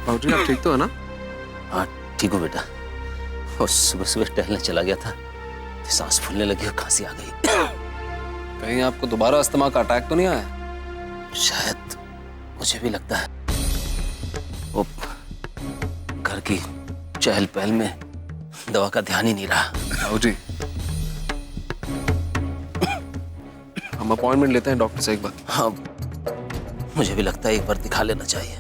बाबूजी आप ठीक तो है ना? हाँ ठीक हूँ बेटा। और सुबह सुबह टहलने चला गया था, सांस फूलने लगी और खांसी आ गई। कहीं आपको दोबारा अस्थमा का अटैक तो नहीं आया? शायद, मुझे भी लगता है। वो घर की चहल पहल में दवा का ध्यान ही नहीं रहा। बाबूजी हम अपॉइंटमेंट लेते हैं डॉक्टर से एक बार। हाँ मुझे भी लगता है एक बार दिखा लेना चाहिए।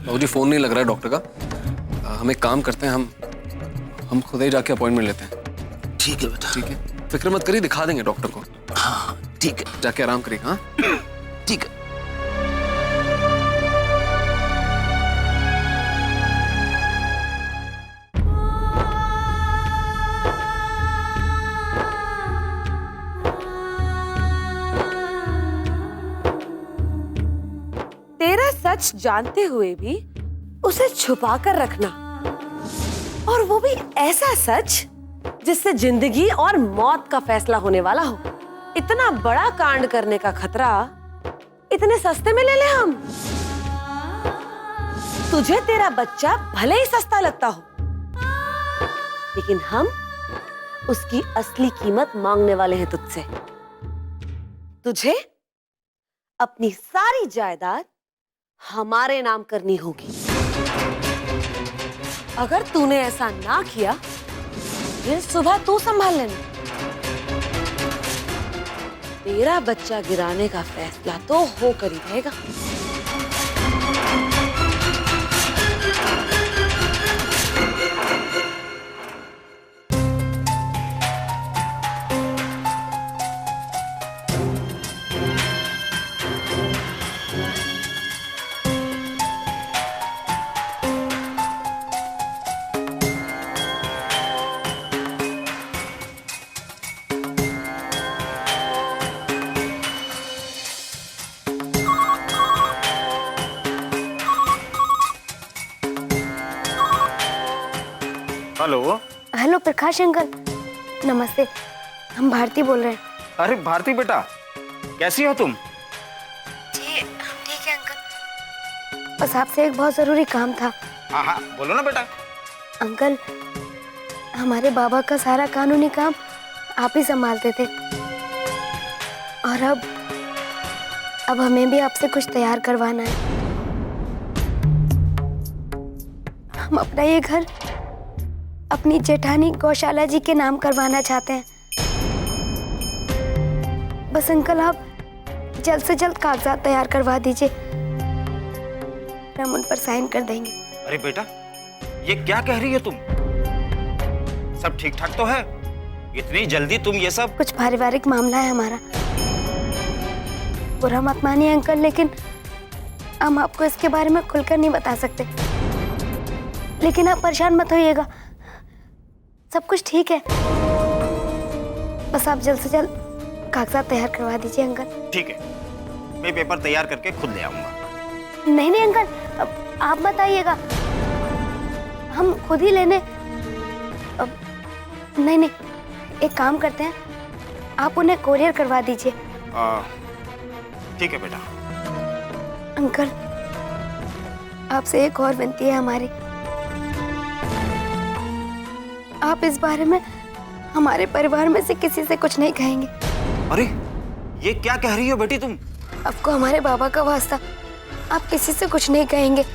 बाबूजी फोन नहीं लग रहा है डॉक्टर का। हम एक काम करते हैं, हम खुद ही जाके अपॉइंटमेंट लेते हैं। ठीक है बेटा। ठीक है, फिक्र मत करिए, दिखा देंगे डॉक्टर को। हाँ ठीक है, जाके आराम करिए। हाँ ठीक है। तेरा सच जानते हुए भी उसे छुपा कर रखना, और वो भी ऐसा सच जिससे जिंदगी और मौत का फैसला होने वाला हो। इतना बड़ा कांड करने का खतरा इतने सस्ते में ले ले हम। तुझे तेरा बच्चा भले ही सस्ता लगता हो, लेकिन हम उसकी असली कीमत मांगने वाले हैं तुझसे। तुझे अपनी सारी जायदाद हमारे नाम करनी होगी। अगर तूने ऐसा ना किया, फिर सुबह तू संभाल लेना। तेरा बच्चा गिराने का फैसला तो होकर ही रहेगा। हेलो। हेलो प्रकाश अंकल, नमस्ते। हम भारती बोल रहे हैं। अरे भारती बेटा, कैसी हो तुम? जी हम ठीक है अंकल, बस आपसे एक बहुत जरूरी काम था। हाँ हाँ बोलो ना बेटा। अंकल, हमारे बाबा का सारा कानूनी काम आप ही संभालते थे, और अब हमें भी आपसे कुछ तैयार करवाना है। हम अपना ये घर अपनी जेठानी गौशाला जी के नाम करवाना चाहते हैं। बस अंकल आप जल्द से जल्द कागजात तैयार करवा दीजिए, हम उन पर साइन कर देंगे। अरे बेटा, ये क्या कह रही हो तुम? सब ठीक ठाक तो है? इतनी जल्दी तुम ये सब? कुछ पारिवारिक मामला है हमारा, बुरा मत मानिए अंकल, लेकिन हम आपको इसके बारे में खुलकर नहीं बता सकते। लेकिन आप परेशान मत होइएगा, सब कुछ ठीक है। बस आप जल्द से जल्द कागजात तैयार करवा दीजिए अंकल। ठीक है, मैं पेपर तैयार करके खुद ले आऊंगा। नहीं नहीं अंकल, अब आप मत आइएगा, हम खुद ही लेने। अब नहीं नहीं, एक काम करते हैं, आप उन्हें कोरियर करवा दीजिए। ठीक है बेटा। अंकल, आपसे एक और विनती है हमारी। आप इस बारे में हमारे परिवार में से किसी से कुछ नहीं कहेंगे। अरे ये क्या कह रही हो बेटी तुम? आपको हमारे बाबा का वास्ता, आप किसी से कुछ नहीं कहेंगे।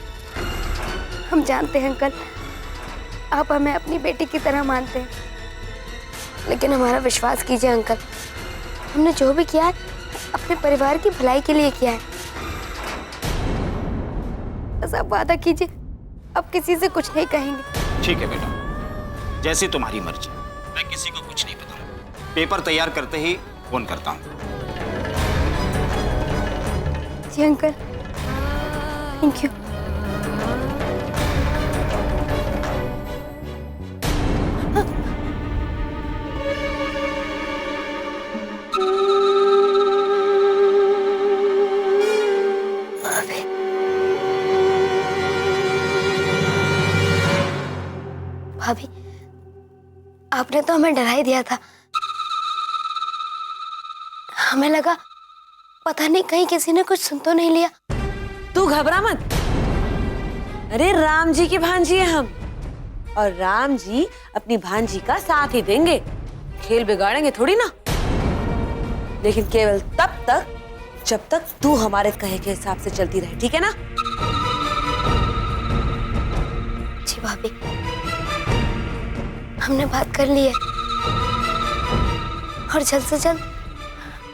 हम जानते हैं अंकल, आप हमें अपनी बेटी की तरह मानते हैं, लेकिन हमारा विश्वास कीजिए अंकल, हमने जो भी किया है अपने परिवार की भलाई के लिए किया है। बस आप वादा कीजिए, आप किसी से कुछ नहीं कहेंगे। ठीक है बेटा, जैसी तुम्हारी मर्जी, मैं किसी को कुछ नहीं बताऊंगा। पेपर तैयार करते ही फोन करता हूँ। जी अंकल, थैंक यू। भाभी, आपने तो हमें डरा ही दिया था। हमें लगा पता नहीं कहीं किसी ने कुछ सुन तो नहीं लिया। तू घबरा मत। अरे राम जी की भांजी है हम, और राम जी अपनी भांजी का साथ ही देंगे, खेल बिगाड़ेंगे थोड़ी ना। लेकिन केवल तब तक जब तक तू हमारे कहे के हिसाब से चलती रहे, ठीक है ना? जी भाभी, हमने बात कर ली है और जल्द से जल्द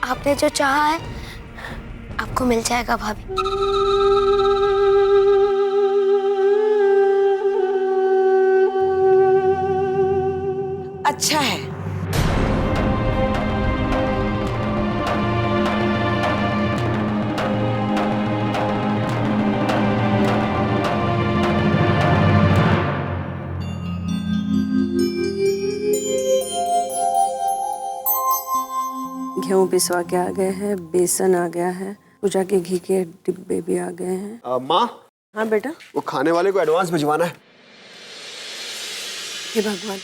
आपने जो चाहा है आपको मिल जाएगा भाभी। अच्छा है। गेहूँ पिसवा के आ गए हैं, बेसन आ गया है, पूजा के घी के डिब्बे भी आ गए हैं। माँ, हाँ बेटा। वो खाने वाले को एडवांस भिजवाना है। हे भगवान,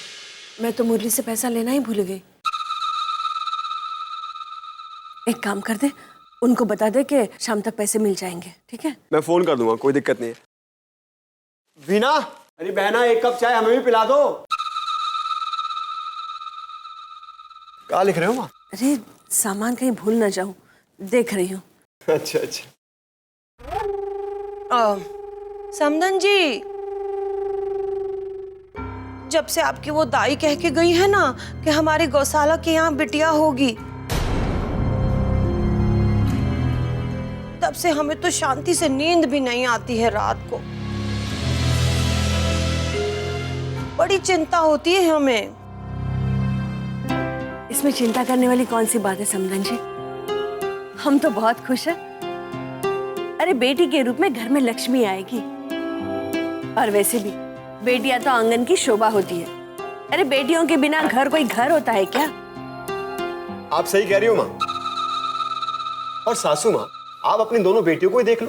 मैं तो मुरली से पैसा लेना ही भूल गई। एक काम कर दे, उनको बता दे कि शाम तक पैसे मिल जाएंगे, ठीक है? मैं फोन कर दूंगा, कोई दिक्कत नहीं है। वीना, अरे बहना, एक कप चाय हमें भी पिला दो। क्या लिख रहे हो माँ? अरे सामान कहीं भूल ना जाऊं, देख रही हूँ। अच्छा अच्छा। समदन जी, जब से आपकी वो दाई कह के गई है ना कि हमारी गौशाला के यहाँ बिटिया होगी, तब से हमें तो शांति से नींद भी नहीं आती है रात को। बड़ी चिंता होती है हमें। इसमें चिंता करने वाली कौन सी बात है समदन जी? हम तो बहुत खुश हैं। अरे बेटी के रूप में घर में लक्ष्मी आएगी। और वैसे भी बेटियां तो आंगन की शोभा होती है। अरे बेटियों के बिना घर कोई घर होता है क्या? आप सही कह रही हो माँ। और सासू माँ, आप अपनी दोनों बेटियों को ही देख लो।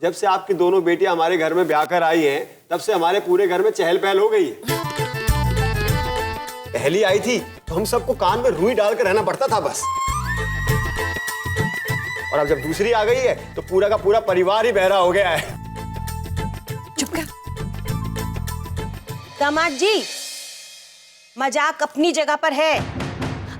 जब से आपकी दोनों बेटियां हमारे घर में ब्याह कर आई हैं, तब से हमारे पूरे घर में चहल पहल हो गई है। पहली आई थी तो हम सबको कान में रुई डालकर रहना पड़ता था बस। और अब जब दूसरी आ गई है तो पूरा का पूरा परिवार ही बहरा हो गया है। चुप कर। दामाद जी, मजाक अपनी जगह पर है।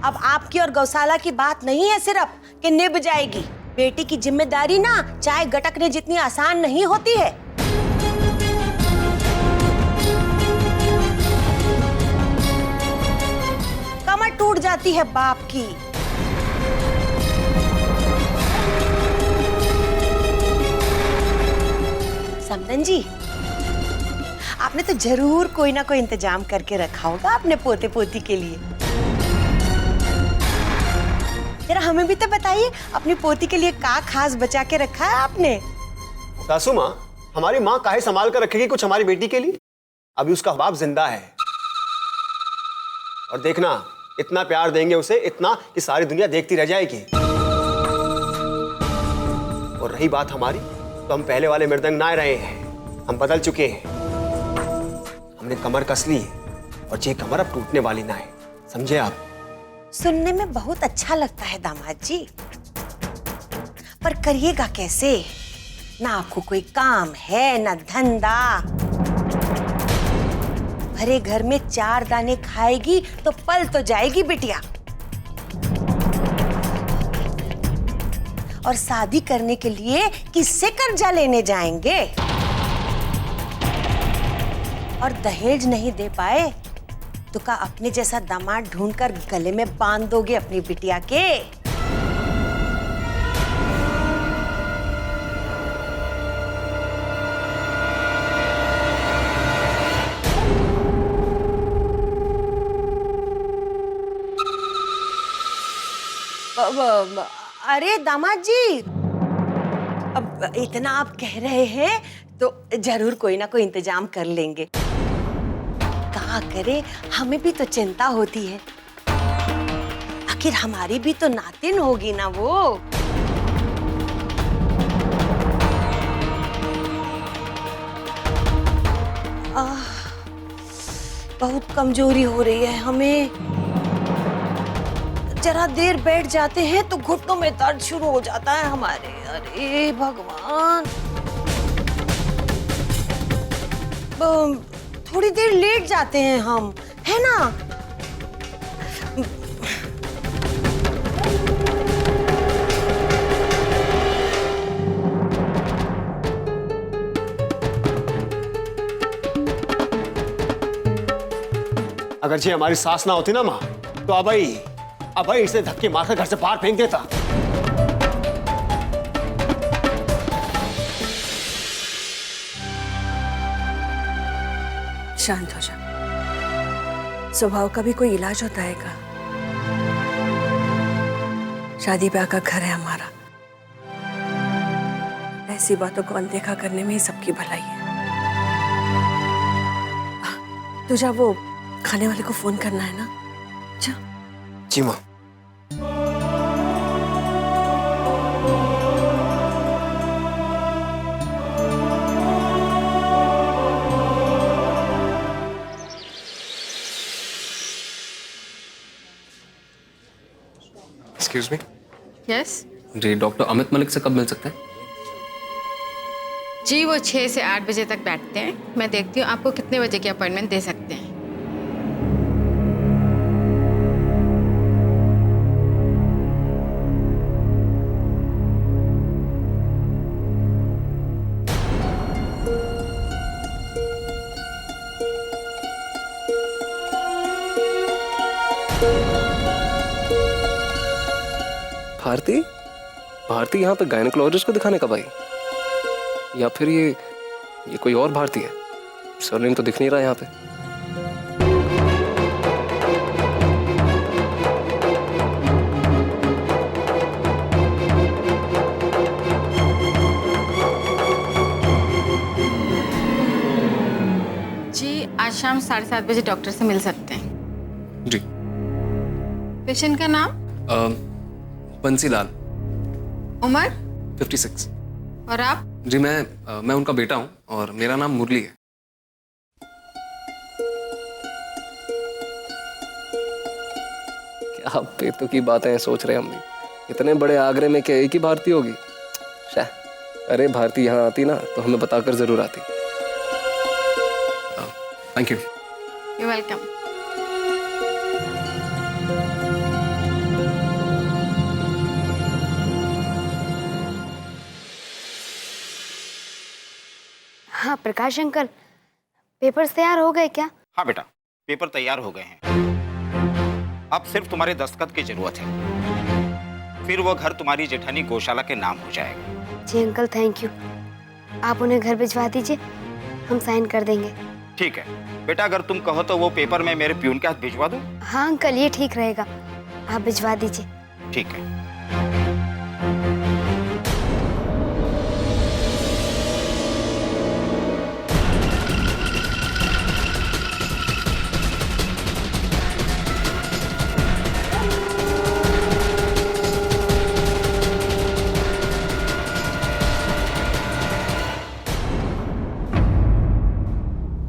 अब आपकी और गौशाला की बात नहीं है सिर्फ कि निभ जाएगी। बेटी की जिम्मेदारी ना चाय गटकने जितनी आसान नहीं होती है। कमर टूट जाती है बाप की। समदन जी, आपने तो जरूर कोई ना कोई इंतजाम करके रखा होगा अपने पोते पोती के लिए। जरा हमें भी तो बताइए, अपनी पोती के लिए क्या खास बचा के रखा है आपने? सासू माँ, हमारी माँ काहे संभाल कर रखेगी कुछ हमारी बेटी के लिए? अभी उसका बाप जिंदा है। और देखना, इतना प्यार देंगे उसे, इतना कि सारी दुनिया देखती रह जाएगी। और रही बात हमारी, तो हम पहले वाले मृदंग ना रहे हैं, हम बदल चुके हैं। हमने कमर कस ली है और ये कमर अब टूटने वाली ना है, समझे आप? सुनने में बहुत अच्छा लगता है दामाद जी, पर करिएगा कैसे? ना आपको कोई काम है ना धंधा। भरे घर में 4 दाने खाएगी तो पल तो जाएगी बिटिया। और शादी करने के लिए किससे कर्जा लेने जाएंगे? और दहेज नहीं दे पाए तो का अपने जैसा दामाद ढूंढकर गले में बांध दोगे अपनी बिटिया के? अरे दामाद जी, अब इतना आप कह रहे हैं तो जरूर कोई ना कोई इंतजाम कर लेंगे। क्या करे, हमें भी तो चिंता होती है। आखिर हमारी भी तो नातिन होगी ना वो। बहुत कमजोरी हो रही है हमें। जरा देर बैठ जाते हैं तो घुटनों में दर्द शुरू हो जाता है हमारे। अरे भगवान, थोड़ी देर लेट जाते हैं हम, है ना? अगर जी हमारी सास ना होती ना माँ, तो अब भाई इसे धक्के मारकर घर से बाहर फेंक देता। शांत हो जा। स्वभाव का भी कोई इलाज होता है का? शादी ब्याह का घर है हमारा, ऐसी बातों को अनदेखा करने में ही सबकी भलाई है। तुझे वो खाने वाले को फोन करना है ना? जा। जी माँ। Excuse me. यस जी, डॉक्टर अमित मलिक से कब मिल सकते हैं? जी, वो 6 से 8 बजे तक बैठते हैं। मैं देखती हूँ आपको कितने बजे की अपॉइंटमेंट दे सकते हैं। भारती भारती यहाँ पे गायनेकोलॉजिस्ट को दिखाने कब आई? या फिर ये कोई और भारती है? सरनेम तो दिख नहीं रहा यहाँ पे। जी, आज शाम 7:30 बजे डॉक्टर से मिल सकते हैं। जी। पेशेंट का नाम? बंसीलाल। उम्र? 56। और आप? जी, मैं उनका बेटा हूँ और मेरा नाम मुरली है। क्या बेतु की बातें सोच रहे हैं हम भी। इतने बड़े आगरे में क्या एक ही भारती होगी? अरे भारती यहाँ आती ना तो हमें बताकर जरूर आती। Thank you. You welcome. हाँ प्रकाश अंकल, पेपर्स तैयार हो गए क्या? हाँ बेटा, पेपर तैयार हो गए हैं। अब सिर्फ तुम्हारे दस्तखत की जरूरत है, फिर वो घर तुम्हारी जेठानी गौशाला के नाम हो जाएगा। जी अंकल, थैंक यू। आप उन्हें घर भिजवा दीजिए, हम साइन कर देंगे। ठीक है बेटा, अगर तुम कहो तो वो पेपर मैं मेरे प्यून के हाथ भिजवा दूं? हाँ अंकल, ये ठीक रहेगा, आप भिजवा दीजिए। ठीक है।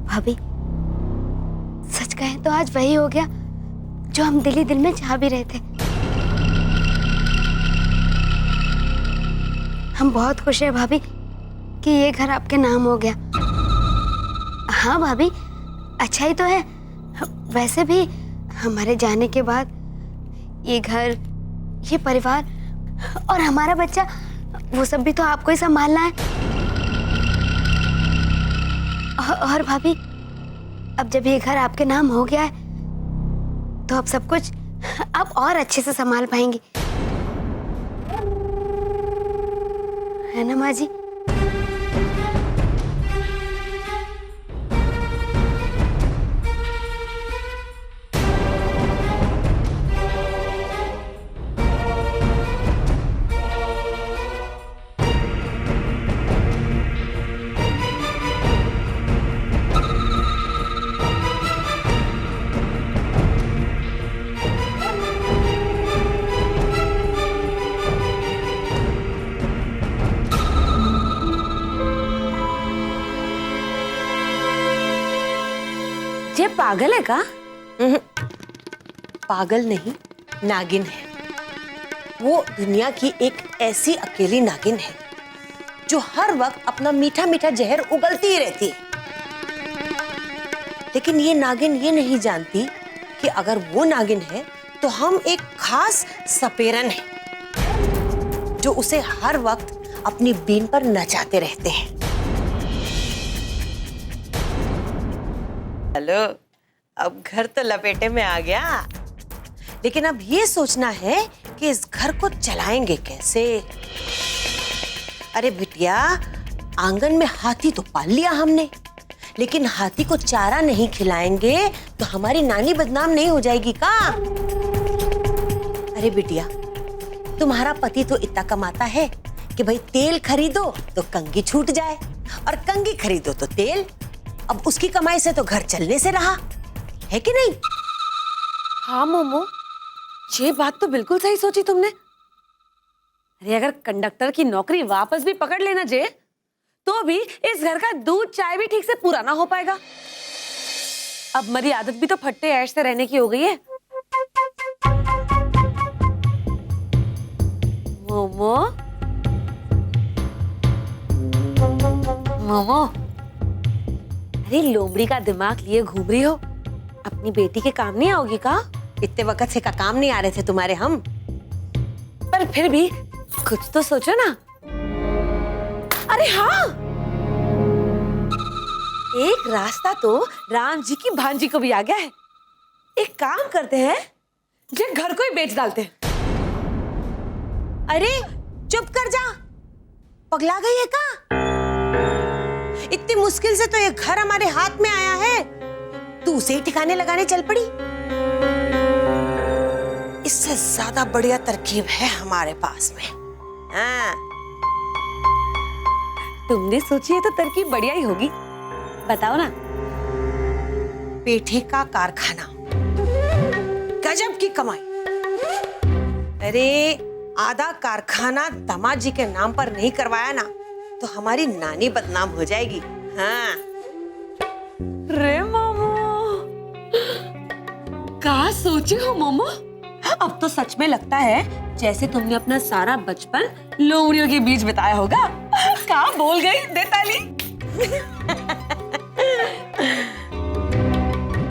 भाभी, सच कहें तो आज वही हो गया जो हम दिल ही दिल में चाह भी रहे थे। हम बहुत खुश हैं भाभी कि ये घर आपके नाम हो गया। हाँ भाभी, अच्छा ही तो है। वैसे भी हमारे जाने के बाद ये घर, ये परिवार और हमारा बच्चा, वो सब भी तो आपको ही संभालना है। और भाभी, अब जब ये घर आपके नाम हो गया है तो अब सब कुछ आप और अच्छे से संभाल पाएंगी, है ना माँ जी? ये पागल है का? पागल नहीं, नागिन है। वो दुनिया की एक ऐसी अकेली नागिन है जो हर वक्त अपना मीठा मीठा जहर उगलती ही रहती है। लेकिन ये नागिन ये नहीं जानती कि अगर वो नागिन है तो हम एक खास सपेरन हैं जो उसे हर वक्त अपनी बीन पर नचाते रहते हैं। हेलो, अब घर तो लपेटे में आ गया, लेकिन अब ये सोचना है कि इस घर को चलाएंगे कैसे। अरे बिटिया, आंगन में हाथी तो पाल लिया हमने, लेकिन हाथी को चारा नहीं खिलाएंगे तो हमारी नानी बदनाम नहीं हो जाएगी का? अरे बिटिया, तुम्हारा पति तो इतना कमाता है कि भाई तेल खरीदो तो कंघी छूट जाए और कंघी खरीदो तो तेल। अब उसकी कमाई से तो घर चलने से रहा है कि नहीं? हाँ मोमो, ये बात तो बिल्कुल सही सोची तुमने। अरे अगर कंडक्टर की नौकरी वापस भी पकड़ लेना जे, तो भी इस घर का दूध चाय भी ठीक से पूरा ना हो पाएगा। अब मेरी आदत भी तो फट्टे ऐश से रहने की हो गई है। मोमो, मोमो, अरे लोमड़ी का दिमाग लिए घूम रही हो, अपनी बेटी के काम नहीं आओगी का? इतने वक्त से का काम नहीं आ रहे थे तुम्हारे हम? पर फिर भी कुछ तो सोचो ना। अरे हाँ, एक रास्ता तो राम जी की भांजी को भी आ गया है। एक काम करते हैं, जे घर को ही बेच डालते हैं। अरे चुप कर जा, पगला गई है का? इतनी मुश्किल से तो ये घर हमारे हाथ में आया है, तू उसे ही ठिकाने लगाने चल पड़ी। इससे ज्यादा बढ़िया तरकीब है हमारे पास में। हाँ। तुमने सोची है तो तरकीब बढ़िया ही होगी, बताओ ना। पेठे का कारखाना, गजब की कमाई। अरे आधा कारखाना दामाद जी के नाम पर नहीं करवाया ना तो हमारी नानी बदनाम हो जाएगी। हाँ। रे मोमो, कहा सोची हो मोमो? अब तो सच में लगता है जैसे तुमने अपना सारा बचपन लोमड़ियों के बीच बिताया होगा। कहा बोल गई दे ताली।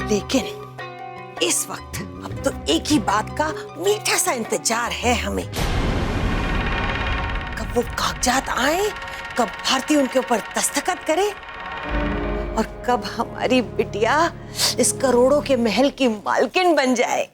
लेकिन इस वक्त अब तो एक ही बात का मीठा सा इंतजार है हमें। कब वो कागजात आए, कब भारती उनके ऊपर दस्तखत करे और कब हमारी बिटिया इस करोड़ों के महल की मालकिन बन जाए।